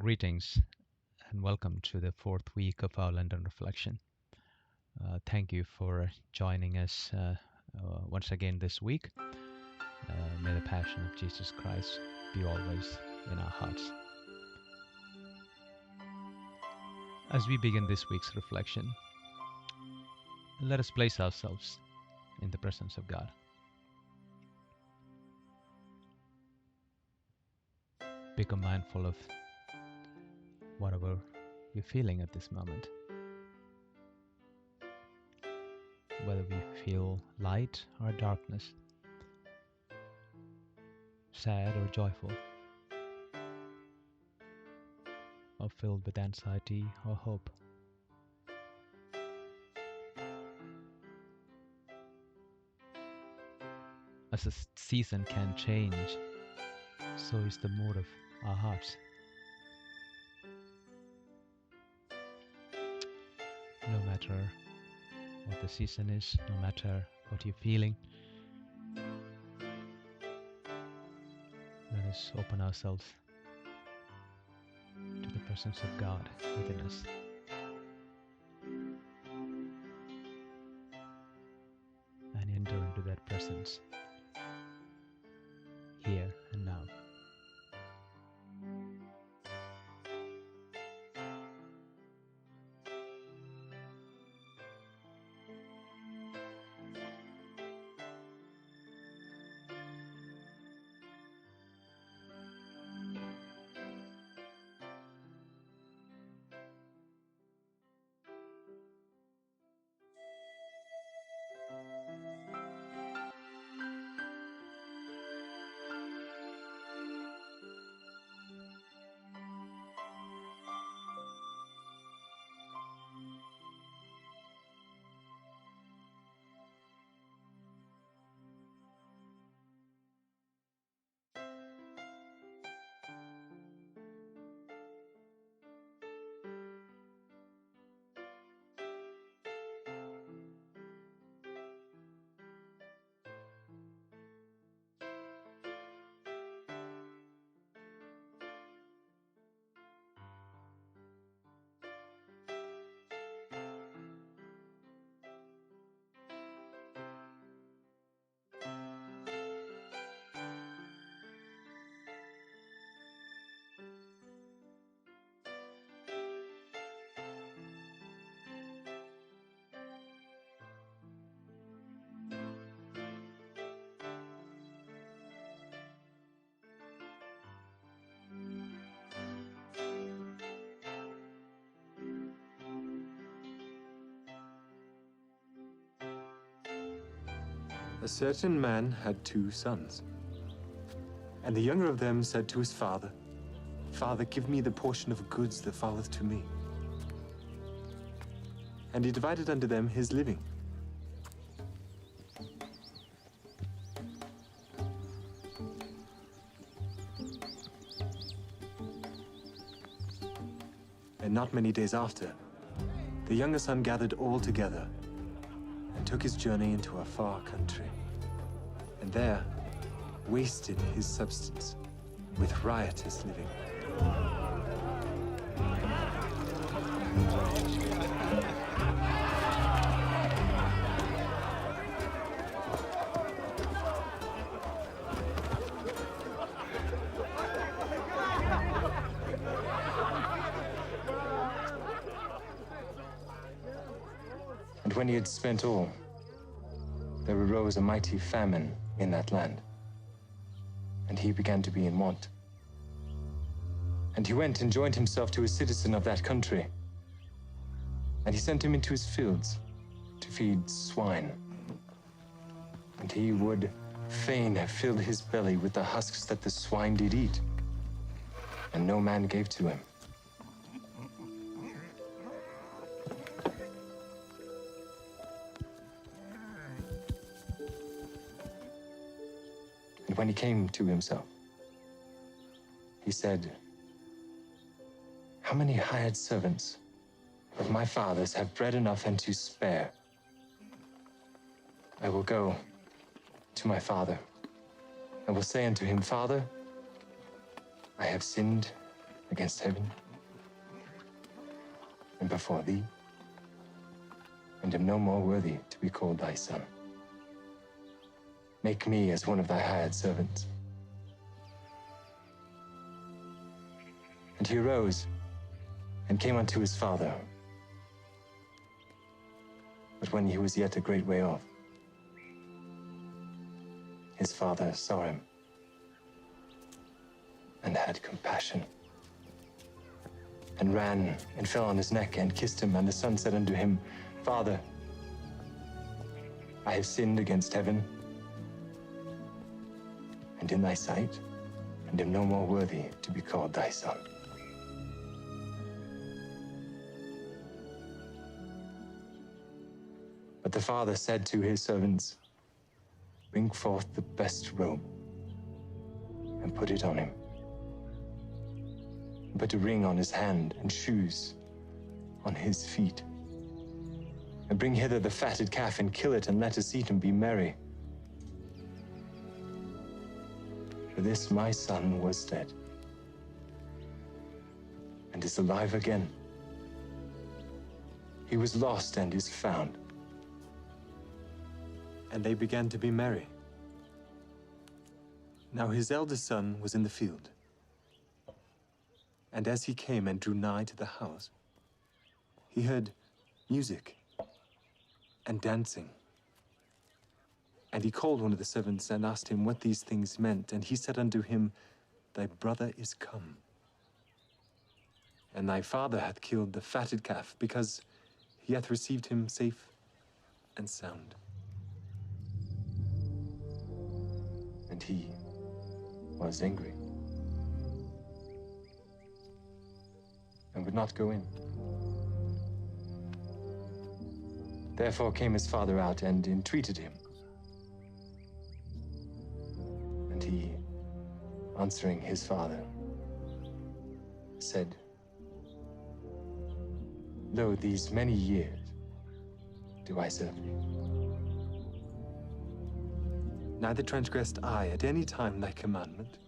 Greetings and welcome to the fourth week of our Lenten reflection. Thank you for joining us once again this week. May the passion of Jesus Christ be always in our hearts. As we begin this week's reflection, let us place ourselves in the presence of God. Become mindful of whatever you're feeling at this moment. Whether we feel light or darkness, sad or joyful, or filled with anxiety or hope. As the season can change, so is the mood of our hearts. No matter what the season is, no matter what you're feeling, let us open ourselves to the presence of God within us. And enter into that presence here and now. A certain man had 2 sons. And the younger of them said to his father, "Father, give me the portion of goods that falleth to me." And he divided unto them his living. And not many days after, the younger son gathered all together and took his journey into a far country, and there wasted his substance with riotous living. And when he had spent all, there arose a mighty famine in that land, and he began to be in want. And he went and joined himself to a citizen of that country, and he sent him into his fields to feed swine. And he would fain have filled his belly with the husks that the swine did eat, and no man gave to him. And when he came to himself, he said, "How many hired servants of my father's have bread enough and to spare? I will go to my father. I will say unto him, Father, I have sinned against heaven and before thee, and am no more worthy to be called thy son. Make me as one of thy hired servants. And he arose and came unto his father. But when he was yet a great way off, his father saw him and had compassion, and ran and fell on his neck and kissed him. And the son said unto him, Father, I have sinned against heaven and in thy sight, and am no more worthy to be called thy son. But the father said to his servants, Bring forth the best robe and put it on him. And put a ring on his hand and shoes on his feet. And bring hither the fatted calf and kill it, and let us eat and be merry. For this my son was dead and is alive again. He was lost and is found. And they began to be merry. Now his eldest son was in the field. And as he came and drew nigh to the house, he heard music and dancing. And he called one of the servants and asked him what these things meant. And he said unto him, Thy brother is come, and thy father hath killed the fatted calf, because he hath received him safe and sound. And he was angry and would not go in. Therefore came his father out and entreated him. And he, answering his father, said, Lo, these many years do I serve thee. Neither transgressed I at any time thy commandment,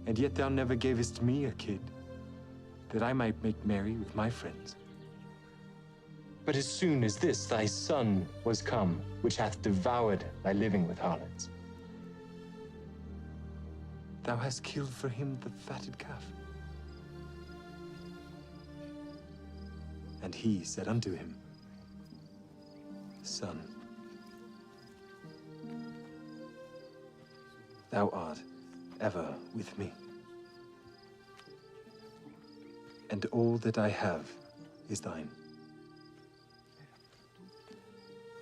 and yet thou never gavest me a kid, that I might make merry with my friends. But as soon as this thy son was come, which hath devoured thy living with harlots, thou hast killed for him the fatted calf. And he said unto him, Son, thou art ever with me, and all that I have is thine.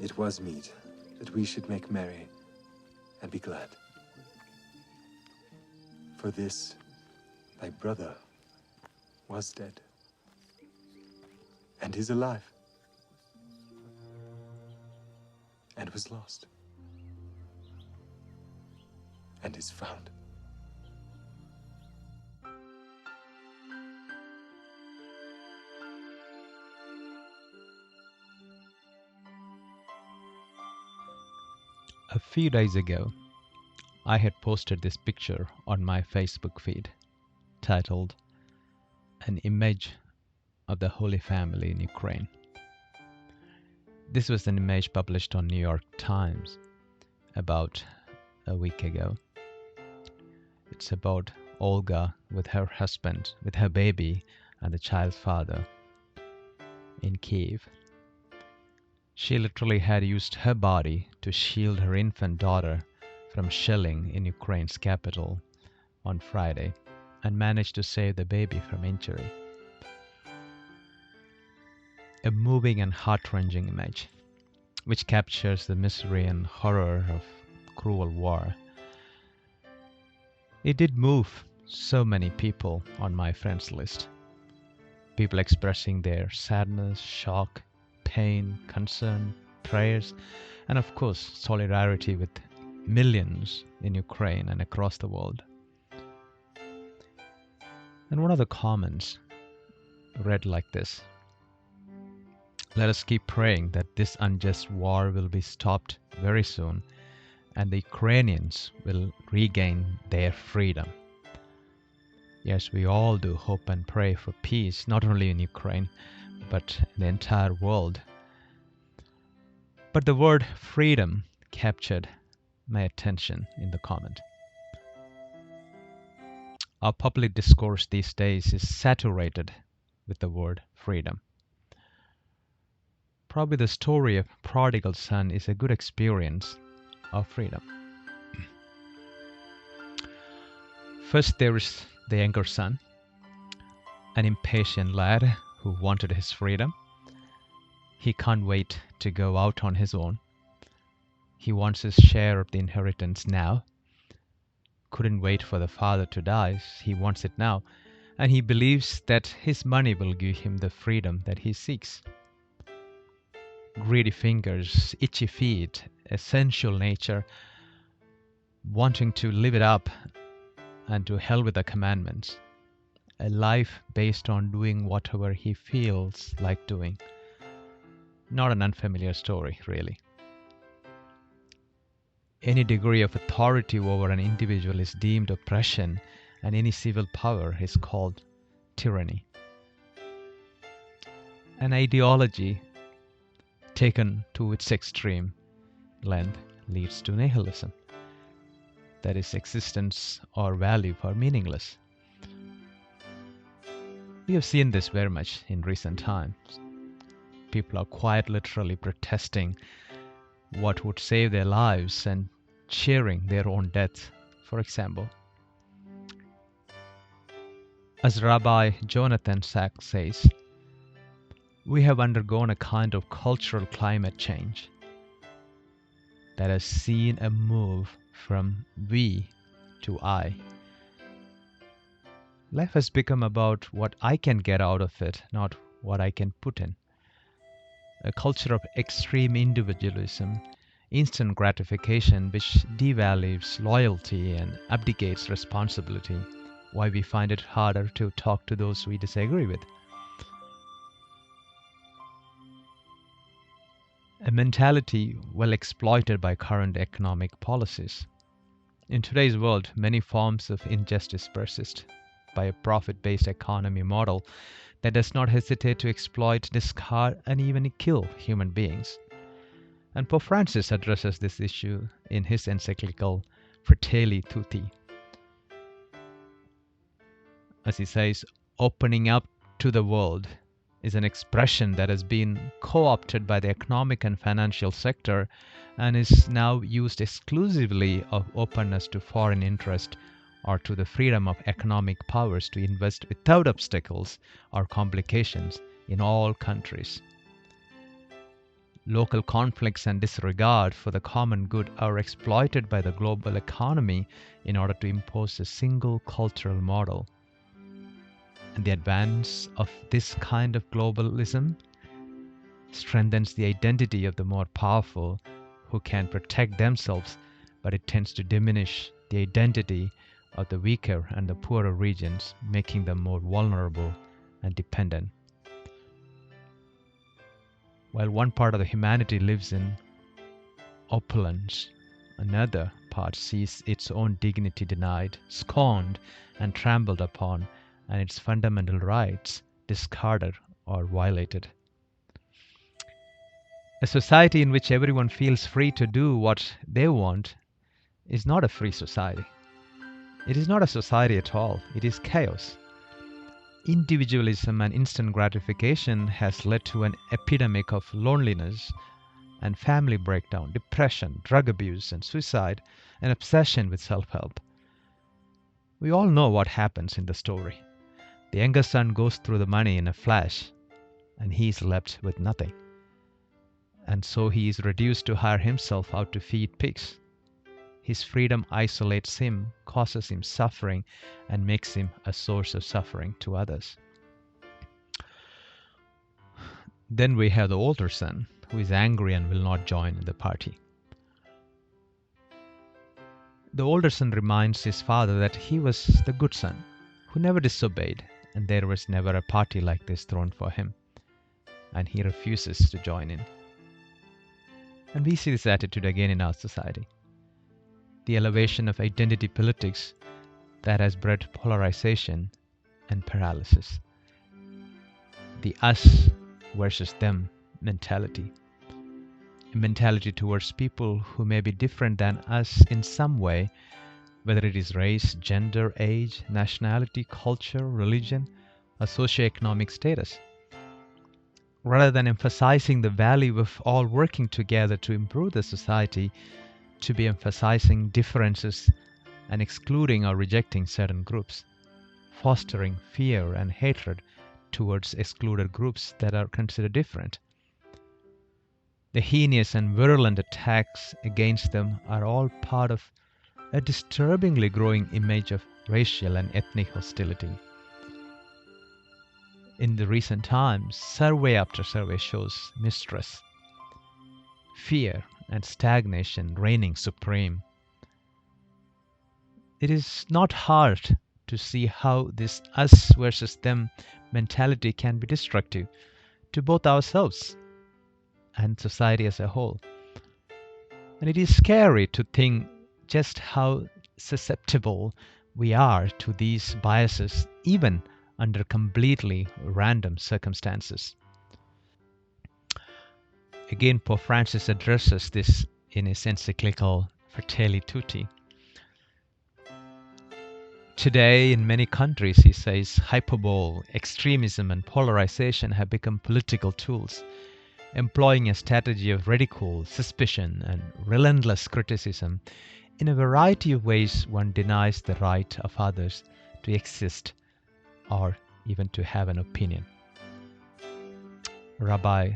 It was meet that we should make merry and be glad. For this thy brother was dead and is alive, and was lost and is found. A few days ago, I had posted this picture on my Facebook feed titled An Image of the Holy Family in Ukraine. This was an image published on New York Times about a week ago. It's about Olga with her husband, with her baby and the child's father in Kiev. She literally had used her body to shield her infant daughter from shelling in Ukraine's capital on Friday and managed to save the baby from injury. A moving and heart-wrenching image, which captures the misery and horror of cruel war. It did move so many people on my friends list. People expressing their sadness, shock, pain, concern, prayers, and of course, solidarity with millions in Ukraine and across the world. And one of the comments read like this: Let us keep praying that this unjust war will be stopped very soon and the Ukrainians will regain their freedom. Yes, we all do hope and pray for peace, not only in Ukraine, but in the entire world. But the word freedom captured my attention in the comment. Our public discourse these days is saturated with the word freedom. Probably the story of prodigal son is a good experience of freedom. First, there is the younger son, an impatient lad who wanted his freedom. He can't wait to go out on his own. He wants his share of the inheritance now. Couldn't wait for the father to die. He wants it now. And he believes that his money will give him the freedom that he seeks. Greedy fingers, itchy feet, a sensual nature, wanting to live it up and to hell with the commandments. A life based on doing whatever he feels like doing. Not an unfamiliar story, really. Any degree of authority over an individual is deemed oppression, and any civil power is called tyranny. An ideology taken to its extreme length leads to nihilism. That is, existence or value are meaningless. We have seen this very much in recent times. People are quite literally protesting what would save their lives and cheering their own death, for example. As Rabbi Jonathan Sachs says, we have undergone a kind of cultural climate change that has seen a move from we to I. Life has become about what I can get out of it, not what I can put in. A culture of extreme individualism, instant gratification, which devalues loyalty and abdicates responsibility. Why we find it harder to talk to those we disagree with. A mentality well exploited by current economic policies. In today's world, many forms of injustice persist by a profit-based economy model that does not hesitate to exploit, discard, and even kill human beings. And Pope Francis addresses this issue in his encyclical Fratelli Tutti. As he says, opening up to the world is an expression that has been co-opted by the economic and financial sector and is now used exclusively of openness to foreign interest or to the freedom of economic powers to invest without obstacles or complications in all countries. Local conflicts and disregard for the common good are exploited by the global economy in order to impose a single cultural model. And the advance of this kind of globalism strengthens the identity of the more powerful who can protect themselves, but it tends to diminish the identity of the weaker and the poorer regions, making them more vulnerable and dependent. While one part of the humanity lives in opulence, another part sees its own dignity denied, scorned, and trampled upon, and its fundamental rights discarded or violated. A society in which everyone feels free to do what they want is not a free society. It is not a society at all. It is chaos. Individualism and instant gratification has led to an epidemic of loneliness and family breakdown, depression, drug abuse, and suicide, an obsession with self-help. We all know what happens in the story. The younger son goes through the money in a flash, and he is left with nothing. And so he is reduced to hire himself out to feed pigs. His freedom isolates him, causes him suffering, and makes him a source of suffering to others. Then we have the older son, who is angry and will not join in the party. The older son reminds his father that he was the good son, who never disobeyed, and there was never a party like this thrown for him, and he refuses to join in. And we see this attitude again in our society. The elevation of identity politics that has bred polarization and paralysis. The us versus them mentality. A mentality towards people who may be different than us in some way, whether it is race, gender, age, nationality, culture, religion, or socioeconomic status. Rather than emphasizing the value of all working together to improve the society, to be emphasizing differences and excluding or rejecting certain groups, fostering fear and hatred towards excluded groups that are considered different. The heinous and virulent attacks against them are all part of a disturbingly growing image of racial and ethnic hostility. In the recent times, survey after survey shows mistrust, fear, and stagnation reigning supreme. It is not hard to see how this us versus them mentality can be destructive to both ourselves and society as a whole. And it is scary to think just how susceptible we are to these biases, even under completely random circumstances. Again, Pope Francis addresses this in his encyclical Fratelli Tutti. Today, in many countries, he says, hyperbole, extremism, and polarization have become political tools, employing a strategy of ridicule, suspicion, and relentless criticism. In a variety of ways, one denies the right of others to exist or even to have an opinion. Rabbi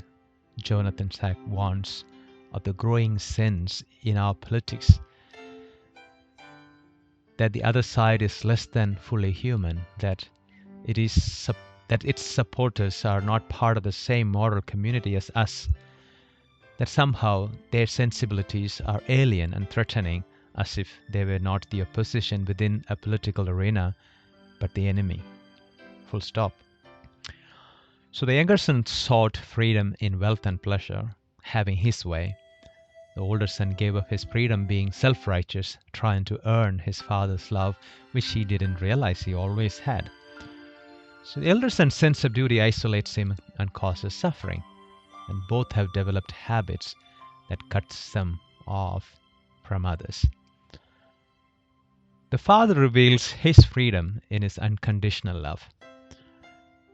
Jonathan Sacks warns of the growing sense in our politics that the other side is less than fully human, that its supporters are not part of the same moral community as us, that somehow their sensibilities are alien and threatening, as if they were not the opposition within a political arena, but the enemy. Full stop. So the younger son sought freedom in wealth and pleasure, having his way. The older son gave up his freedom being self-righteous, trying to earn his father's love, which he didn't realize he always had. So the elder son's sense of duty isolates him and causes suffering, and both have developed habits that cuts them off from others. The father reveals his freedom in his unconditional love.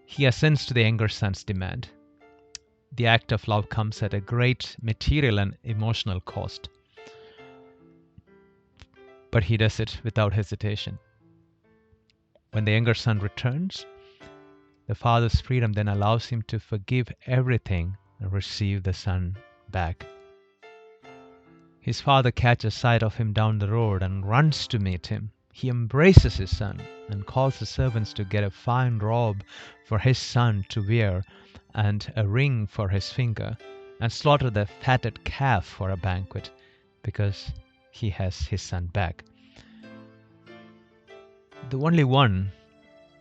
He assents to the younger son's demand. The act of love comes at a great material and emotional cost, but he does it without hesitation. When the younger son returns, the father's freedom then allows him to forgive everything and receive the son back. His father catches sight of him down the road and runs to meet him. He embraces his son and calls the servants to get a fine robe for his son to wear and a ring for his finger, and slaughter the fatted calf for a banquet, because he has his son back. The only one,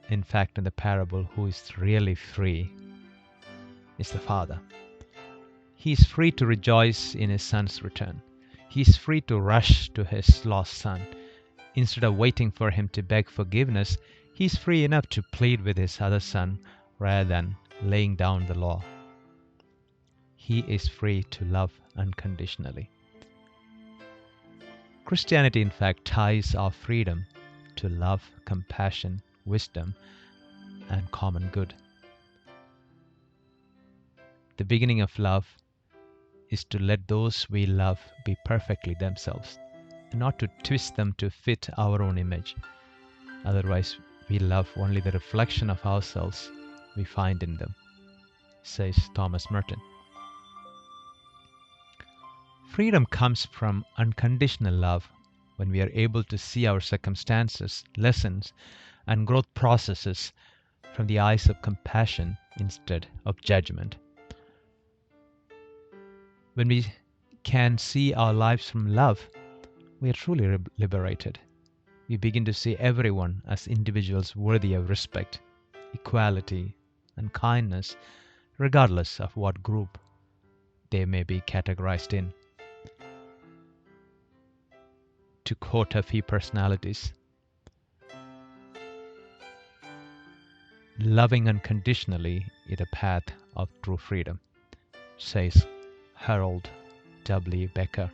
in fact, in the parable who is really free is the father. He is free to rejoice in his son's return. He is free to rush to his lost son. Instead of waiting for him to beg forgiveness, he is free enough to plead with his other son rather than laying down the law. He is free to love unconditionally. Christianity, in fact, ties our freedom to love, compassion, wisdom, and common good. The beginning of love is to let those we love be perfectly themselves, and not to twist them to fit our own image. Otherwise, we love only the reflection of ourselves we find in them, says Thomas Merton. Freedom comes from unconditional love when we are able to see our circumstances, lessons, and growth processes from the eyes of compassion instead of judgment. When we can see our lives from love, we are truly liberated. We begin to see everyone as individuals worthy of respect, equality, and kindness, regardless of what group they may be categorized in. To quote a few personalities, Loving unconditionally is the path of true freedom, says Harold W. Becker,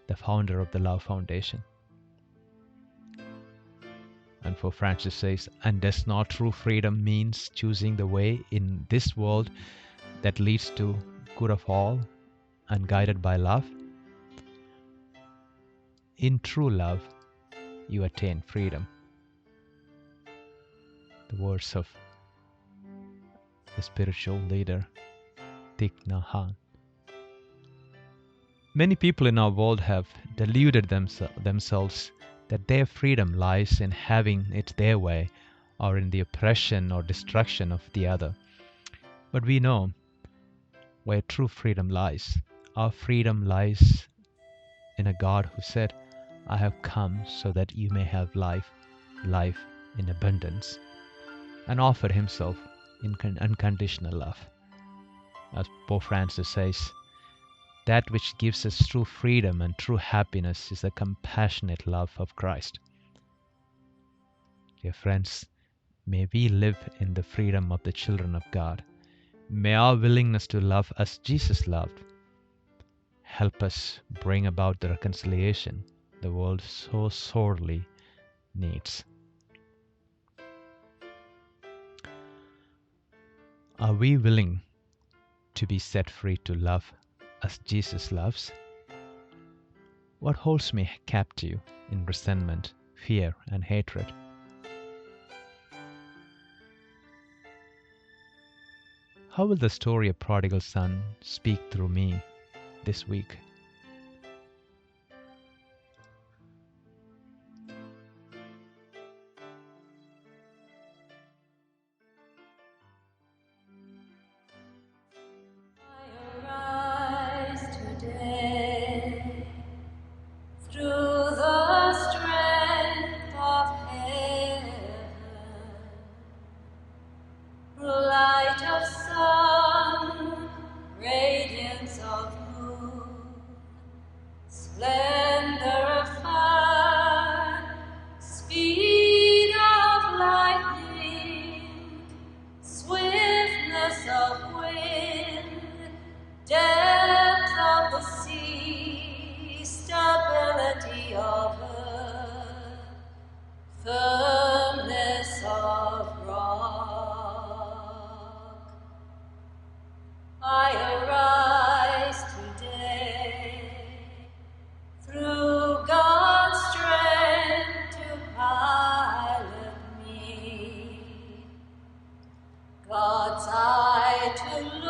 the founder of the Love Foundation. And for Francis says, and does not true freedom means choosing the way in this world that leads to good of all and guided by love? In true love, you attain freedom. The words of the spiritual leader, Thich Nhat Hanh. Many people in our world have deluded themselves that their freedom lies in having it their way or in the oppression or destruction of the other. But we know where true freedom lies. Our freedom lies in a God who said, I have come so that you may have life, life in abundance, and offered himself in unconditional love. As Pope Francis says, that which gives us true freedom and true happiness is the compassionate love of Christ. Dear friends, may we live in the freedom of the children of God. May our willingness to love as Jesus loved help us bring about the reconciliation the world so sorely needs. Are we willing to be set free to love as Jesus loves? What holds me captive in resentment, fear, and hatred? How will the story of prodigal son speak through me this week? God's eye to